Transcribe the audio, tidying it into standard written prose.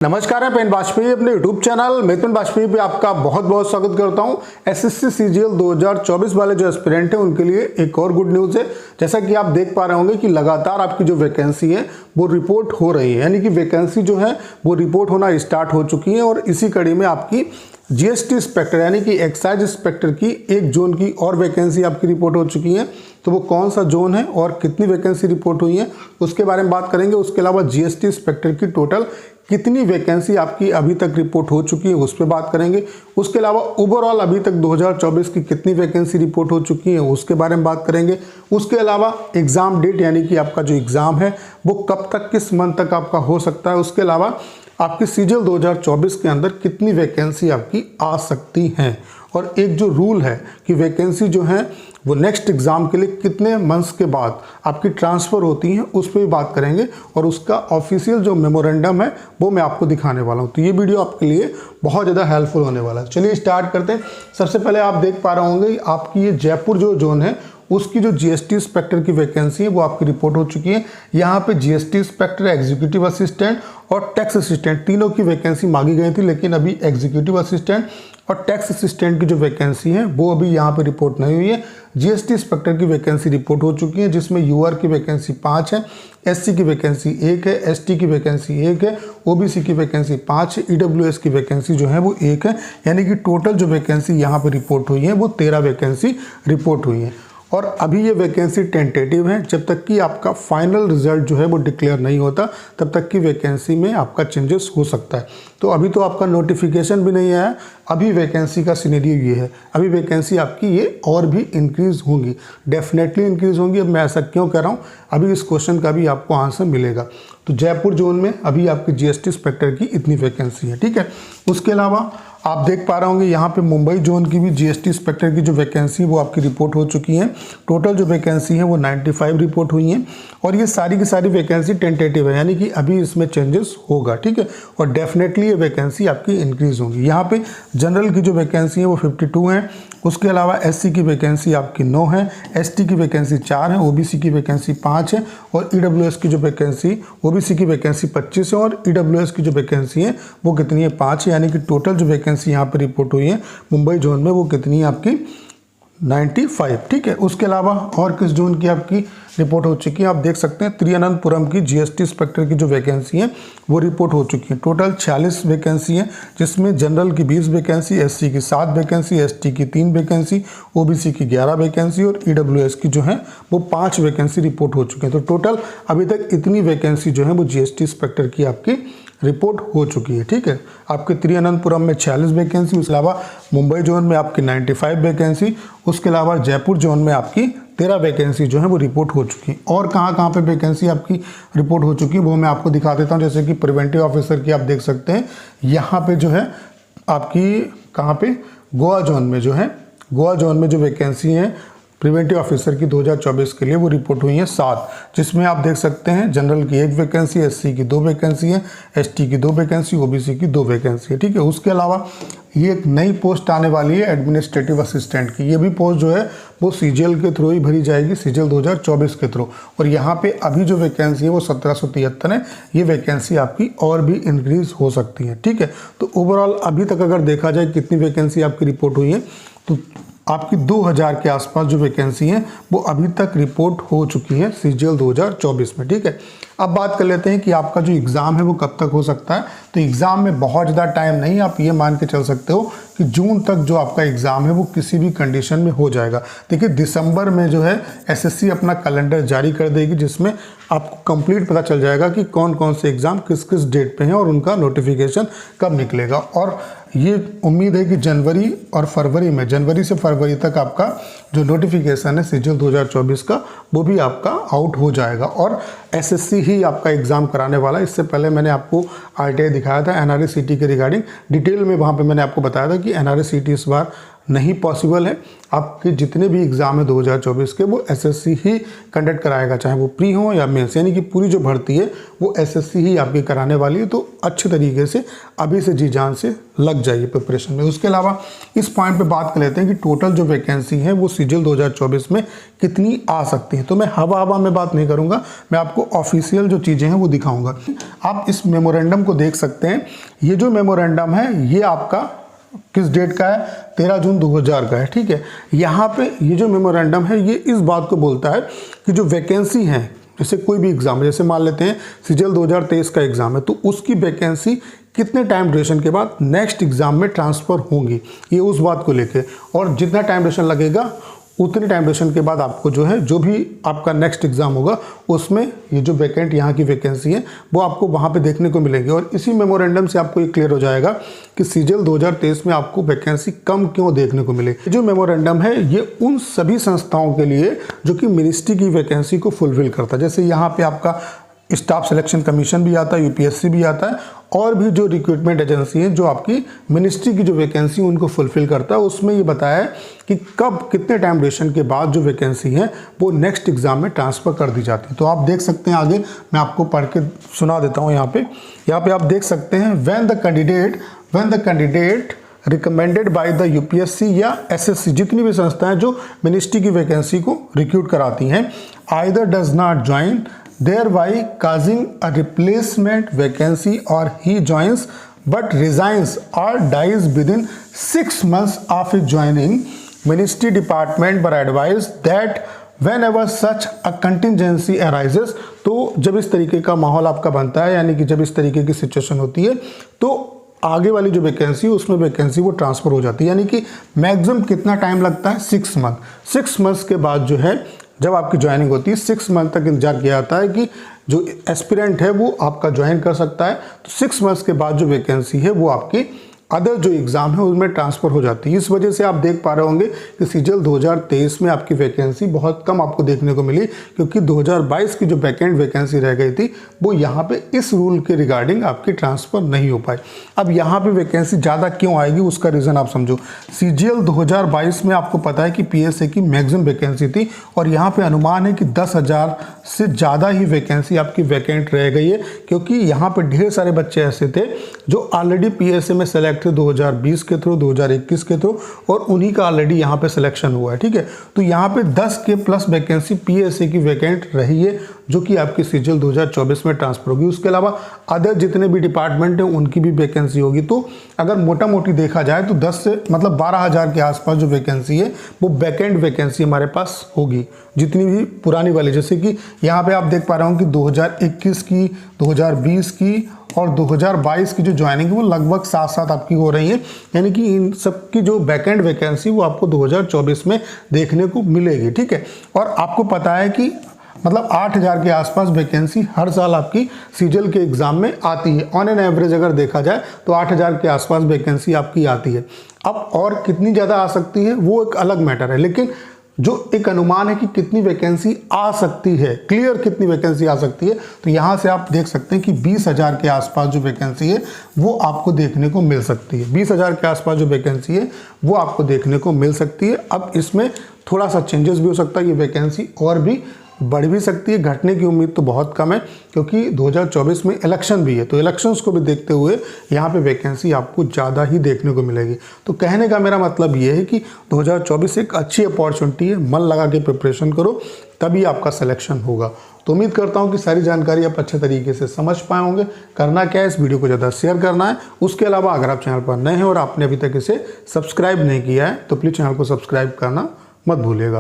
नमस्कार, मैं पेन वाजपेयी अपने YouTube चैनल मिथुन वाजपेयी पे आपका बहुत बहुत स्वागत करता हूं। एसएससी सीजीएल 2024 वाले जो एस्पिरेंट हैं उनके लिए एक और गुड न्यूज़ है। जैसा कि आप देख पा रहे होंगे कि लगातार आपकी जो वैकेंसी है वो रिपोर्ट हो रही है, यानी कि वैकेंसी जो है वो रिपोर्ट होना स्टार्ट हो चुकी है। और इसी कड़ी में आपकी जीएसटी इंस्पेक्टर यानी कि एक्साइज इंस्पेक्टर की एक जोन की और वैकेंसी आपकी रिपोर्ट हो चुकी है। तो वो कौन सा जोन है और कितनी वैकेंसी रिपोर्ट हुई है उसके बारे में बात करेंगे। उसके अलावा जीएसटी इंस्पेक्टर की टोटल कितनी वैकेंसी आपकी अभी तक रिपोर्ट हो चुकी है उस पर बात करेंगे। उसके अलावा ओवरऑल अभी तक 2024 की कितनी वैकेंसी रिपोर्ट हो चुकी है उसके बारे में बात करेंगे। उसके अलावा एग्ज़ाम डेट यानी कि आपका जो एग्ज़ाम है वो कब तक, किस मंथ तक आपका हो सकता है। उसके अलावा आपकी सीजीएल 2024 के अंदर कितनी वैकेंसी आपकी आ सकती हैं, और एक जो रूल है कि वैकेंसी जो है वो नेक्स्ट एग्ज़ाम के लिए कितने मंथ्स के बाद आपकी ट्रांसफ़र होती हैं उस पर भी बात करेंगे। और उसका ऑफिशियल जो मेमोरेंडम है वो मैं आपको दिखाने वाला हूँ। तो ये वीडियो आपके लिए बहुत ज़्यादा हेल्पफुल होने वाला है। चलिए स्टार्ट करते हैं। सबसे पहले आप देख पा रहे होंगे आपकी ये जयपुर जो जोन है उसकी जो जीएसटी इंस्पेक्टर की वैकेंसी है वो आपकी रिपोर्ट हो चुकी है। यहाँ पे जीएसटी इंस्पेक्टर, एग्जीक्यूटिव असिस्टेंट और टैक्स असिस्टेंट तीनों की वैकेंसी मांगी गई थी, लेकिन अभी एग्जीक्यूटिव असिस्टेंट और टैक्स असिस्टेंट की जो वैकेंसी है वो अभी यहाँ पे रिपोर्ट नहीं हुई है। जीएसटी इंस्पेक्टर की वैकेंसी रिपोर्ट हो चुकी है, जिसमें यूआर की वैकेंसी 5 है, एससी की वैकेंसी 1 है, एसटी की वैकेंसी 1 है, ओबीसी की वैकेंसी 5 है, ईडब्ल्यूएस की वैकेंसी जो है वो 1 है। यानी कि टोटल जो वैकेंसी यहाँ पर रिपोर्ट हुई है वो 13 वैकेंसी रिपोर्ट हुई है। और अभी ये वैकेंसी टेंटेटिव है, जब तक कि आपका फाइनल रिजल्ट जो है वो डिक्लेयर नहीं होता तब तक की वैकेंसी में आपका चेंजेस हो सकता है। तो अभी तो आपका नोटिफिकेशन भी नहीं आया, अभी वैकेंसी का सिनेरियो ये है। अभी वैकेंसी आपकी ये और भी इंक्रीज़ होंगी, डेफिनेटली इंक्रीज़ होंगी। अब मैं ऐसा क्यों कह रहा हूँ, अभी इस क्वेश्चन का भी आपको आंसर मिलेगा। तो जयपुर जोन में अभी आपकी जीएसटी इंस्पेक्टर की इतनी वैकेंसी है, ठीक है। उसके अलावा आप देख पा रहे होंगे यहाँ पे मुंबई जोन की भी जीएसटी इंस्पेक्टर की जो वैकेंसी है वो आपकी रिपोर्ट हो चुकी है। टोटल जो वैकेंसी है वो 95 रिपोर्ट हुई हैं, और ये सारी की सारी वैकेंसी टेंटेटिव है, यानी कि अभी इसमें चेंजेस होगा, ठीक है। और डेफिनेटली ये वैकेंसी आपकी इंक्रीज़ होगी। यहाँ पे जनरल की जो वैकेंसी है वो 52 है। उसके अलावा एससी की वैकेंसी आपकी 9 है, एसटी की वैकेंसी 4 है, ओबीसी की वैकेंसी 5 है, और ईडब्ल्यूएस की जो वैकेंसी, ओबीसी की वैकेंसी 25 है, और ईडब्ल्यूएस की जो वैकेंसी है वो कितनी है, 5 है। यानी कि टोटल जो वैकेंसी यहाँ पर रिपोर्ट हुई है मुंबई जोन में वो कितनी है आपकी 95, ठीक है। उसके अलावा और किस जोन की आपकी रिपोर्ट हो चुकी है आप देख सकते हैं, त्रिअनंतपुरम की जीएसटी इंस्पेक्टर की जो वैकेंसी है वो रिपोर्ट हो चुकी है। टोटल 46 वैकेंसी है, जिसमें जनरल की 20 वैकेंसी, एससी की 7 वैकेंसी, एसटी की 3 वैकेंसी, ओबीसी की 11 वैकेंसी, और ईडब्ल्यूएस की जो है वो 5 वैकेंसी रिपोर्ट हो चुकी है। तो टोटल अभी तक इतनी वैकेंसी जो है वो जीएसटी इंस्पेक्टर की आपकी रिपोर्ट हो चुकी है, ठीक है। आपके त्रिअनंतपुरम में 46 वैकेंसी, उसके अलावा मुंबई जोन में आपकी 95 वैकेंसी, उसके अलावा जयपुर जोन में आपकी 13 वैकेंसी जो है वो रिपोर्ट हो चुकी है। और कहाँ कहाँ पे वैकेंसी आपकी रिपोर्ट हो चुकी है वो मैं आपको दिखा देता हूँ। जैसे कि प्रिवेंटिव ऑफिसर की आप देख सकते हैं, यहाँ पे जो है आपकी कहाँ पे गोवा जोन में जो है, गोवा जोन में जो वैकेंसी है प्रिवेंटिव ऑफिसर की 2024 के लिए वो रिपोर्ट हुई है 7, जिसमें आप देख सकते हैं जनरल की 1 वैकेंसी, एससी की 2 वैकेंसी है, एसटी की 2 वैकेंसी, ओबीसी की 2 वैकेंसी है, ठीक है। उसके अलावा ये एक नई पोस्ट आने वाली है एडमिनिस्ट्रेटिव असिस्टेंट की। ये भी पोस्ट जो है वो सीजीएल के थ्रू ही भरी जाएगी, सीजीएल 2024 के थ्रू। और यहाँ पे अभी जो वैकेंसी है वो 1773 है। ये वैकेंसी आपकी और भी इंक्रीज हो सकती है, ठीक है। तो ओवरऑल अभी तक अगर देखा जाए कितनी वैकेंसी आपकी रिपोर्ट हुई है तो आपकी 2000 के आसपास जो वैकेंसी है वो अभी तक रिपोर्ट हो चुकी है सीजीएल 2024 में, ठीक है। अब बात कर लेते हैं कि आपका जो एग्ज़ाम है वो कब तक हो सकता है। तो एग्ज़ाम में बहुत ज़्यादा टाइम नहीं, आप ये मान के चल सकते हो कि जून तक जो आपका एग्ज़ाम है वो किसी भी कंडीशन में हो जाएगा। देखिए दिसंबर में जो है एसएससी अपना कैलेंडर जारी कर देगी, जिसमें आपको कंप्लीट पता चल जाएगा कि कौन कौन से एग्ज़ाम किस किस डेट पे हैं और उनका नोटिफिकेशन कब निकलेगा। और ये उम्मीद है कि जनवरी और फरवरी में, जनवरी से फरवरी तक आपका जो नोटिफिकेशन है सीजीएल 2024 का वो भी आपका आउट हो जाएगा। और एसएससी ही आपका एग्ज़ाम कराने वाला है। इससे पहले मैंने आपको आरटीआई दिखाया था एनआरई सीटी के रिगार्डिंग, डिटेल में वहाँ पे मैंने आपको बताया था कि एनआरई सीटी इस बार नहीं पॉसिबल है। आपके जितने भी एग्ज़ाम है 2024 के वो एसएससी ही कंडक्ट कराएगा, चाहे वो प्री हो या मेंस, यानी कि पूरी जो भर्ती है वो एसएससी ही आपकी कराने वाली है। तो अच्छे तरीके से अभी से जी जान से लग जाइए प्रिपरेशन में। उसके अलावा इस पॉइंट पे बात कर लेते हैं कि टोटल जो वैकेंसी है वो सीजीएल 2024 में कितनी आ सकती है। तो मैं हवा में बात नहीं करूँगा, मैं आपको ऑफिशियल जो चीज़ें हैं वो दिखाऊँगा। आप इस मेमोरेंडम को देख सकते हैं। ये जो मेमोरेंडम है ये आपका किस डेट का है, 13 जून 2000 का है, ठीक है। यहाँ पे ये जो मेमोरेंडम है ये इस बात को बोलता है कि जो वैकेंसी है, जैसे कोई भी एग्ज़ाम, जैसे मान लेते हैं सीजीएल 2023 का एग्ज़ाम है, तो उसकी वैकेंसी कितने टाइम ड्यूरेशन के बाद नेक्स्ट एग्ज़ाम में ट्रांसफ़र होंगी, ये उस बात को लेके, और जितना टाइम ड्यूरेशन लगेगा उतने टाइम ड्यूरेशन के बाद आपको जो है, जो भी आपका नेक्स्ट एग्ज़ाम होगा उसमें ये जो वैकेंट यहाँ की वैकेंसी है वो आपको वहाँ पे देखने को मिलेगी। और इसी मेमोरेंडम से आपको ये क्लियर हो जाएगा कि सीजीएल 2023 में आपको वैकेंसी कम क्यों देखने को मिलेगी। जो मेमोरेंडम है ये उन सभी संस्थाओं के लिए जो कि मिनिस्ट्री की वैकेंसी को फुलफिल करता है। जैसे यहाँ पे आपका स्टाफ सिलेक्शन कमीशन भी आता है, यूपीएससी भी आता है, और भी जो रिक्रूटमेंट एजेंसी है जो आपकी मिनिस्ट्री की जो वैकेंसी उनको फुलफिल करता है, उसमें ये बताया है कि कब कितने टाइम ड्यूरेशन के बाद जो वैकेंसी है वो नेक्स्ट एग्जाम में ट्रांसफ़र कर दी जाती है। तो आप देख सकते हैं, आगे मैं आपको पढ़ के सुना देता हूँ। यहाँ पे आप देख सकते हैं, when the candidate recommended by the UPSC या एसएससी, जितनी भी संस्थाएं जो मिनिस्ट्री की वैकेंसी को रिक्रूट कराती हैं, either does not join thereby causing a replacement vacancy, or he joins but resigns or dies within 6 months of his joining, ministry department were advised that whenever such a contingency arises, तो जब इस तरीके का माहौल आपका बनता है, यानी कि जब इस तरीके की सिचुएशन होती है, तो आगे वाली जो वैकेंसी है उसमें वैकेंसी वो ट्रांसफ़र हो जाती है। यानी कि मैक्सिमम कितना टाइम लगता है, 6 मंथ। 6 मंथ्स के बाद जो है, जब आपकी ज्वाइनिंग होती है, 6 मंथ तक इंतजार किया जाता है कि जो एस्पिरेंट है वो आपका ज्वाइन कर सकता है। तो 6 मंथ्स के बाद जो वैकेंसी है वो आपकी अदर जो एग्ज़ाम है उसमें ट्रांसफ़र हो जाती है। इस वजह से आप देख पा रहे होंगे कि सीजीएल 2023 में आपकी वैकेंसी बहुत कम आपको देखने को मिली, क्योंकि 2022 की जो वैकेंट वैकेंसी रह गई थी वो यहाँ पे इस रूल के रिगार्डिंग आपकी ट्रांसफ़र नहीं हो पाई। अब यहाँ पे वैकेंसी ज़्यादा क्यों आएगी उसका रीज़न आप समझो। सीजीएल 2022 में आपको पता है कि पीएसए की मैक्सिमम वैकेंसी थी, और यहाँ पर अनुमान है कि 10,000 से ज़्यादा ही वैकेंसी आपकी वैकेंट रह गई है, क्योंकि यहाँ पर ढेर सारे बच्चे ऐसे थे जो ऑलरेडी पीएसए में सेलेक्ट थे 2020 के थ्रू, 2021 के थ्रू, और उन्हीं का ऑलरेडी यहाँ पे सिलेक्शन हुआ है, ठीक है। तो यहाँ पे 10 के प्लस वैकेंसी पीएसए की वैकेंट रही है, जो कि आपकी सीजीएल 2024 में ट्रांसफर होगी। उसके अलावा अदर जितने भी डिपार्टमेंट हैं उनकी भी वैकेंसी होगी। तो अगर मोटा मोटी देखा जाए तो 10 से मतलब 12,000 के आसपास जो वैकेंसी है वो वैकेंट वैकेंसी हमारे पास होगी, जितनी भी पुरानी वाली। जैसे कि यहाँ पे आप देख पा रहे हो कि 2021 की, 2020 की और 2022 की जो ज्वाइनिंग है वो लगभग साथ आपकी हो रही है। यानी कि इन सब की जो वैकेंट वैकेंसी वो आपको 2024 में देखने को मिलेगी, ठीक है। और आपको पता है कि मतलब 8,000 के आसपास वैकेंसी हर साल आपकी सीजीएल के एग्ज़ाम में आती है। ऑन एन एवरेज अगर देखा जाए तो 8,000 के आसपास वैकेंसी आपकी आती है। अब और कितनी ज़्यादा आ सकती है वो एक अलग मैटर है, लेकिन जो एक अनुमान है कि कितनी वैकेंसी आ सकती है, क्लियर कितनी वैकेंसी आ सकती है, तो यहाँ से आप देख सकते हैं कि 20,000 के आसपास जो वैकेंसी है वो आपको देखने को मिल सकती है। 20,000 के आसपास जो वैकेंसी है वो आपको देखने को मिल सकती है। अब इसमें थोड़ा सा चेंजेस भी हो सकता है, ये वैकेंसी और भी बढ़ भी सकती है, घटने की उम्मीद तो बहुत कम है, क्योंकि 2024 में इलेक्शन भी है। तो इलेक्शंस को भी देखते हुए यहाँ पे वैकेंसी आपको ज़्यादा ही देखने को मिलेगी। तो कहने का मेरा मतलब ये है कि 2024 एक अच्छी अपॉर्चुनिटी है, मन लगा के प्रिपरेशन करो, तभी आपका सिलेक्शन होगा। तो उम्मीद करता हूँ कि सारी जानकारी आप अच्छे तरीके से समझ पाए होंगे। करना क्या है, इस वीडियो को ज़्यादा शेयर करना है। उसके अलावा अगर आप चैनल पर नए हैं और आपने अभी तक इसे सब्सक्राइब नहीं किया है तो प्लीज़ चैनल को सब्सक्राइब करना मत भूलिएगा।